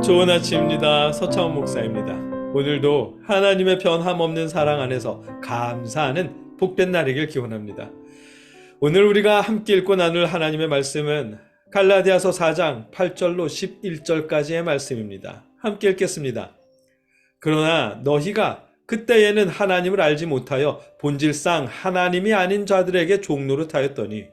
좋은 아침입니다. 서창원 목사입니다. 오늘도 하나님의 변함없는 사랑 안에서 감사하는 복된 날이길 기원합니다. 오늘 우리가 함께 읽고 나눌 하나님의 말씀은 갈라디아서 4장 8절로 11절까지의 말씀입니다. 함께 읽겠습니다. 그러나 너희가 그때에는 하나님을 알지 못하여 본질상 하나님이 아닌 자들에게 종노릇하였더니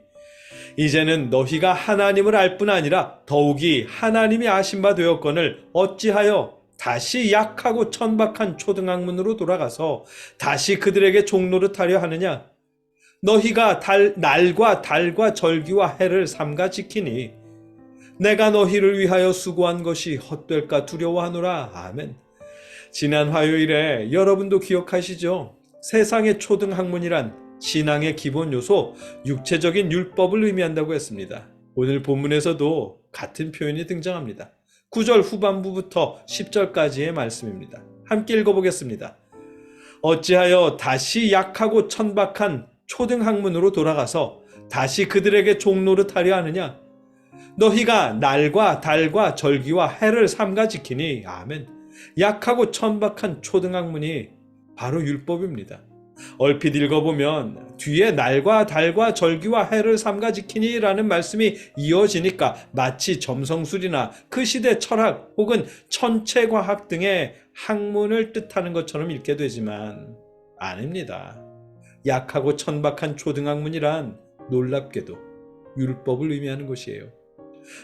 이제는 너희가 하나님을 알 뿐 아니라 더욱이 하나님이 아신 바 되었거늘 어찌하여 다시 약하고 천박한 초등학문으로 돌아가서 다시 그들에게 종노릇하려 하느냐? 너희가 날과 달과 절기와 해를 삼가 지키니 내가 너희를 위하여 수고한 것이 헛될까 두려워하노라. 아멘. 지난 화요일에 여러분도 기억하시죠? 세상의 초등학문이란 신앙의 기본 요소, 육체적인 율법을 의미한다고 했습니다. 오늘 본문에서도 같은 표현이 등장합니다. 9절 후반부부터 10절까지의 말씀입니다. 함께 읽어보겠습니다. 어찌하여 다시 약하고 천박한 초등학문으로 돌아가서 다시 그들에게 종노릇하려 하느냐? 너희가 날과 달과 절기와 해를 삼가 지키니 아멘. 약하고 천박한 초등학문이 바로 율법입니다. 얼핏 읽어보면 뒤에 날과 달과 절기와 해를 삼가 지키니 라는 말씀이 이어지니까 마치 점성술이나 그 시대 철학 혹은 천체과학 등의 학문을 뜻하는 것처럼 읽게 되지만 아닙니다. 약하고 천박한 초등학문이란 놀랍게도 율법을 의미하는 것이에요.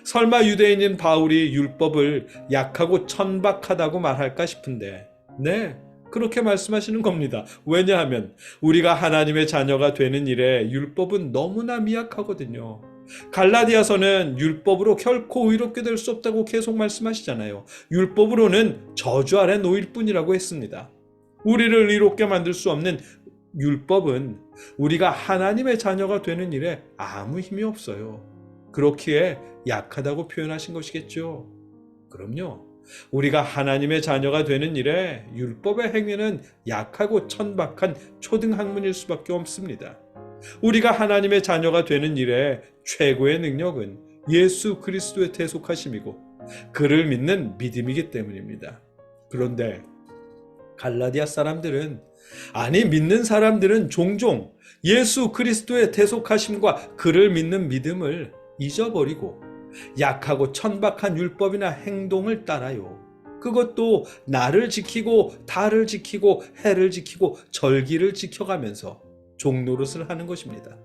설마 유대인인 바울이 율법을 약하고 천박하다고 말할까 싶은데 네, 그렇게 말씀하시는 겁니다. 왜냐하면 우리가 하나님의 자녀가 되는 일에 율법은 너무나 미약하거든요. 갈라디아서는 율법으로 결코 의롭게 될 수 없다고 계속 말씀하시잖아요. 율법으로는 저주 아래 놓일 뿐이라고 했습니다. 우리를 의롭게 만들 수 없는 율법은 우리가 하나님의 자녀가 되는 일에 아무 힘이 없어요. 그렇기에 약하다고 표현하신 것이겠죠. 그럼요. 우리가 하나님의 자녀가 되는 일에 율법의 행위는 약하고 천박한 초등학문일 수밖에 없습니다. 우리가 하나님의 자녀가 되는 일에 최고의 능력은 예수 그리스도의 대속하심이고 그를 믿는 믿음이기 때문입니다. 그런데 갈라디아 사람들은 믿는 사람들은 종종 예수 그리스도의 대속하심과 그를 믿는 믿음을 잊어버리고 약하고 천박한 율법이나 행동을 따라요. 그것도 날을 지키고 달을 지키고 해를 지키고 절기를 지켜가면서 종노릇을 하는 것입니다.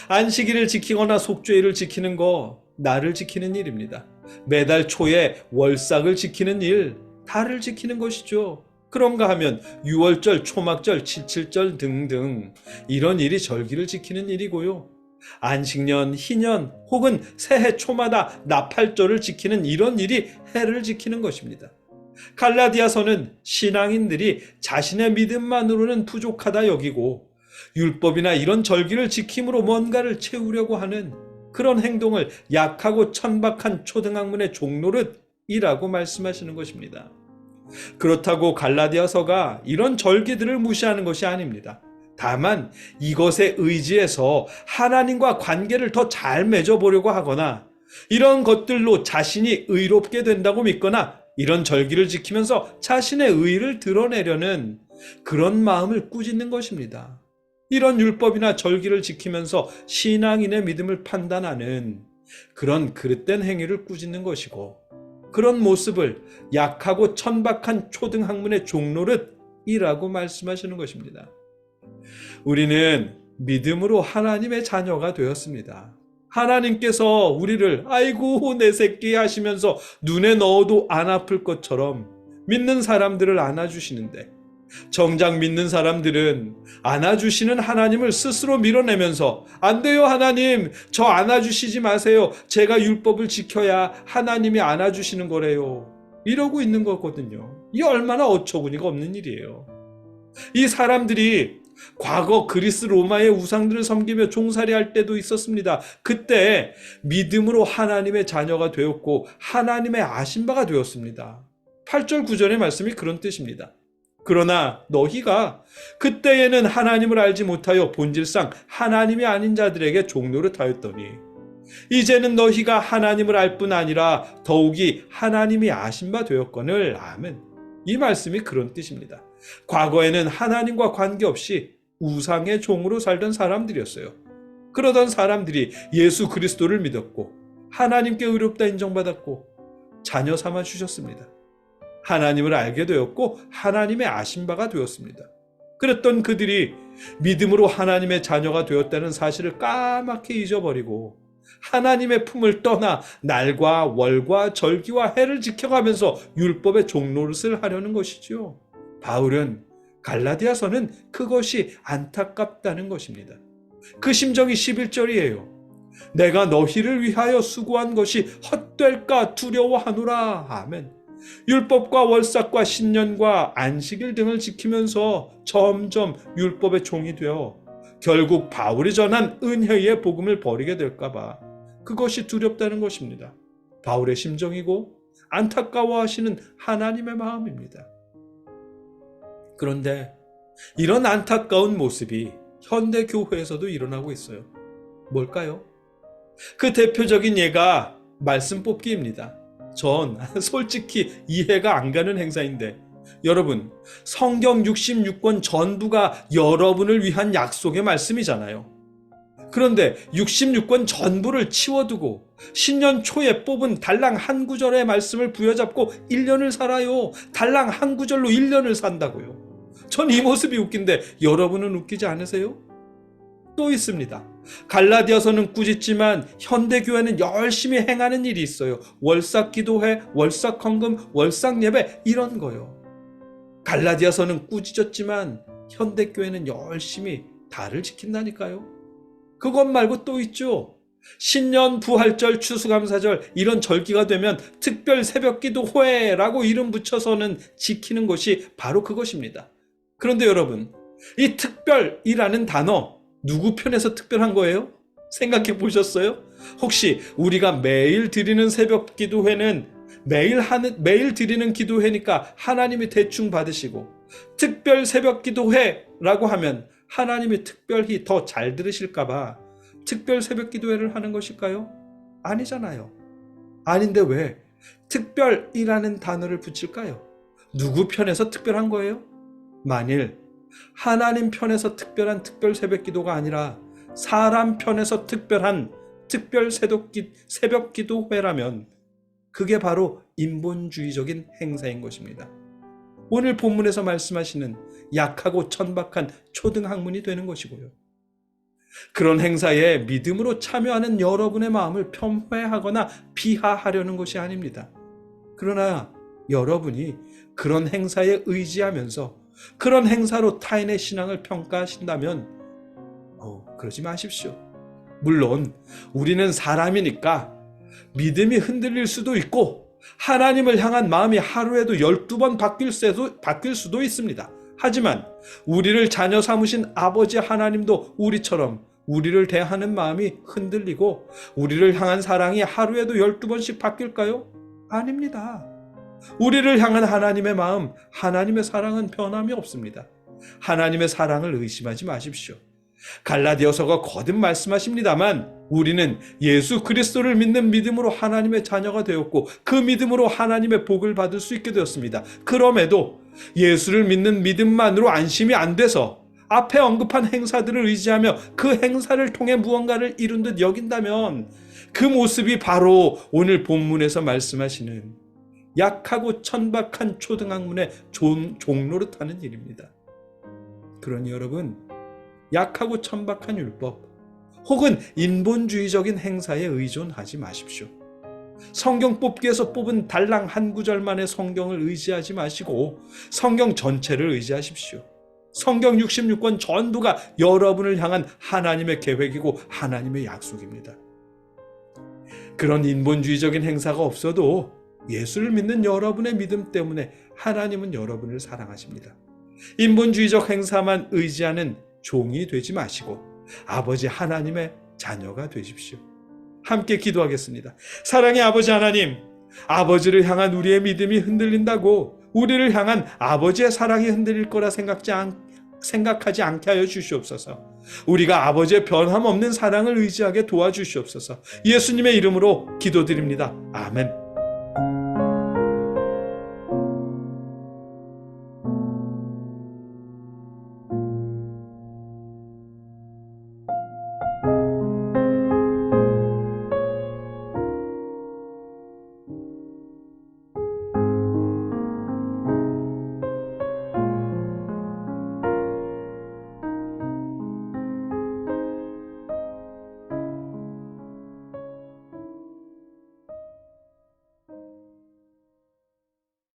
안식일을 지키거나 속죄일을 지키는 거 날을 지키는 일입니다. 매달 초에 월삭을 지키는 일, 달을 지키는 것이죠. 그런가 하면 유월절, 초막절, 칠칠절 등등 이런 일이 절기를 지키는 일이고요. 안식년, 희년 혹은 새해 초마다 나팔절을 지키는 이런 일이 해를 지키는 것입니다. 갈라디아서는 신앙인들이 자신의 믿음만으로는 부족하다 여기고 율법이나 이런 절기를 지킴으로 뭔가를 채우려고 하는 그런 행동을 약하고 천박한 초등학문의 종노릇이라고 말씀하시는 것입니다. 그렇다고 갈라디아서가 이런 절기들을 무시하는 것이 아닙니다. 다만 이것에 의지해서 하나님과 관계를 더 잘 맺어보려고 하거나 이런 것들로 자신이 의롭게 된다고 믿거나 이런 절기를 지키면서 자신의 의의를 드러내려는 그런 마음을 꾸짖는 것입니다. 이런 율법이나 절기를 지키면서 신앙인의 믿음을 판단하는 그런 그릇된 행위를 꾸짖는 것이고 그런 모습을 약하고 천박한 초등학문의 종노릇이라고 말씀하시는 것입니다. 우리는 믿음으로 하나님의 자녀가 되었습니다. 하나님께서 우리를 아이고 내 새끼 하시면서 눈에 넣어도 안 아플 것처럼 믿는 사람들을 안아주시는데 정작 믿는 사람들은 안아주시는 하나님을 스스로 밀어내면서 안 돼요 하나님 저 안아주시지 마세요 제가 율법을 지켜야 하나님이 안아주시는 거래요 이러고 있는 거거든요. 이 얼마나 어처구니가 없는 일이에요. 이 사람들이 과거 그리스 로마의 우상들을 섬기며 종살이할 때도 있었습니다. 그때 믿음으로 하나님의 자녀가 되었고 하나님의 아신바가 되었습니다. 8절 9절의 말씀이 그런 뜻입니다. 그러나 너희가 그때에는 하나님을 알지 못하여 본질상 하나님이 아닌 자들에게 종노릇하였더니 이제는 너희가 하나님을 알 뿐 아니라 더욱이 하나님이 아신 바 되었거늘. 아멘. 이 말씀이 그런 뜻입니다. 과거에는 하나님과 관계없이 우상의 종으로 살던 사람들이었어요. 그러던 사람들이 예수 그리스도를 믿었고 하나님께 의롭다 인정받았고 자녀 삼아 주셨습니다. 하나님을 알게 되었고 하나님의 아신 바가 되었습니다. 그랬던 그들이 믿음으로 하나님의 자녀가 되었다는 사실을 까맣게 잊어버리고 하나님의 품을 떠나 날과 월과 절기와 해를 지켜가면서 율법의 종노릇을 하려는 것이지요. 바울은 갈라디아서는 그것이 안타깝다는 것입니다. 그 심정이 11절이에요. 내가 너희를 위하여 수고한 것이 헛될까 두려워하노라. 아멘. 율법과 월삭과 신년과 안식일 등을 지키면서 점점 율법의 종이 되어 결국 바울이 전한 은혜의 복음을 버리게 될까 봐 그것이 두렵다는 것입니다. 바울의 심정이고 안타까워하시는 하나님의 마음입니다. 그런데 이런 안타까운 모습이 현대 교회에서도 일어나고 있어요. 뭘까요? 그 대표적인 예가 말씀 뽑기입니다. 전 솔직히 이해가 안 가는 행사인데 여러분, 성경 66권 전부가 여러분을 위한 약속의 말씀이잖아요. 그런데 66권 전부를 치워두고 신년 초에 뽑은 달랑 한 구절의 말씀을 부여잡고 1년을 살아요. 달랑 한 구절로 1년을 산다고요. 전 이 모습이 웃긴데 여러분은 웃기지 않으세요? 또 있습니다. 갈라디아서는 꾸짖지만 현대교회는 열심히 행하는 일이 있어요. 월삭 기도회, 월삭 헌금, 월삭 예배 이런 거요. 갈라디아서는 꾸짖었지만 현대교회는 열심히 달을 지킨다니까요. 그것 말고 또 있죠. 신년, 부활절, 추수감사절 이런 절기가 되면 특별 새벽기도회라고 이름 붙여서는 지키는 것이 바로 그것입니다. 그런데 여러분, 이 특별이라는 단어 누구 편에서 특별한 거예요? 생각해 보셨어요? 혹시 우리가 매일 드리는 새벽 기도회는 매일 드리는 기도회니까 하나님이 대충 받으시고 특별 새벽 기도회라고 하면 하나님이 특별히 더 잘 들으실까 봐 특별 새벽 기도회를 하는 것일까요? 아니잖아요. 아닌데 왜 특별이라는 단어를 붙일까요? 누구 편에서 특별한 거예요? 만일 하나님 편에서 특별한 특별 새벽 기도가 아니라 사람 편에서 특별한 특별 새벽 기도회라면 그게 바로 인본주의적인 행사인 것입니다. 오늘 본문에서 말씀하시는 약하고 천박한 초등학문이 되는 것이고요. 그런 행사에 믿음으로 참여하는 여러분의 마음을 폄훼하거나 비하하려는 것이 아닙니다. 그러나 여러분이 그런 행사에 의지하면서 그런 행사로 타인의 신앙을 평가하신다면 그러지 마십시오. 물론 우리는 사람이니까 믿음이 흔들릴 수도 있고 하나님을 향한 마음이 하루에도 12번 바뀔 수도 있습니다. 하지만 우리를 자녀 삼으신 아버지 하나님도 우리처럼 우리를 대하는 마음이 흔들리고 우리를 향한 사랑이 하루에도 12번씩 바뀔까요? 아닙니다. 우리를 향한 하나님의 마음, 하나님의 사랑은 변함이 없습니다. 하나님의 사랑을 의심하지 마십시오. 갈라디아서가 거듭 말씀하십니다만 우리는 예수 그리스도를 믿는 믿음으로 하나님의 자녀가 되었고 그 믿음으로 하나님의 복을 받을 수 있게 되었습니다. 그럼에도 예수를 믿는 믿음만으로 안심이 안 돼서 앞에 언급한 행사들을 의지하며 그 행사를 통해 무언가를 이룬 듯 여긴다면 그 모습이 바로 오늘 본문에서 말씀하시는 약하고 천박한 초등학문의 종노릇하는 일입니다. 그러니 여러분, 약하고 천박한 율법 혹은 인본주의적인 행사에 의존하지 마십시오. 성경 뽑기에서 뽑은 달랑 한 구절만의 성경을 의지하지 마시고 성경 전체를 의지하십시오. 성경 66권 전부가 여러분을 향한 하나님의 계획이고 하나님의 약속입니다. 그런 인본주의적인 행사가 없어도 예수를 믿는 여러분의 믿음 때문에 하나님은 여러분을 사랑하십니다. 인본주의적 행사만 의지하는 종이 되지 마시고 아버지 하나님의 자녀가 되십시오. 함께 기도하겠습니다. 사랑의 아버지 하나님, 아버지를 향한 우리의 믿음이 흔들린다고 우리를 향한 아버지의 사랑이 흔들릴 거라 생각하지 않게 하여 주시옵소서. 우리가 아버지의 변함없는 사랑을 의지하게 도와주시옵소서. 예수님의 이름으로 기도드립니다. 아멘.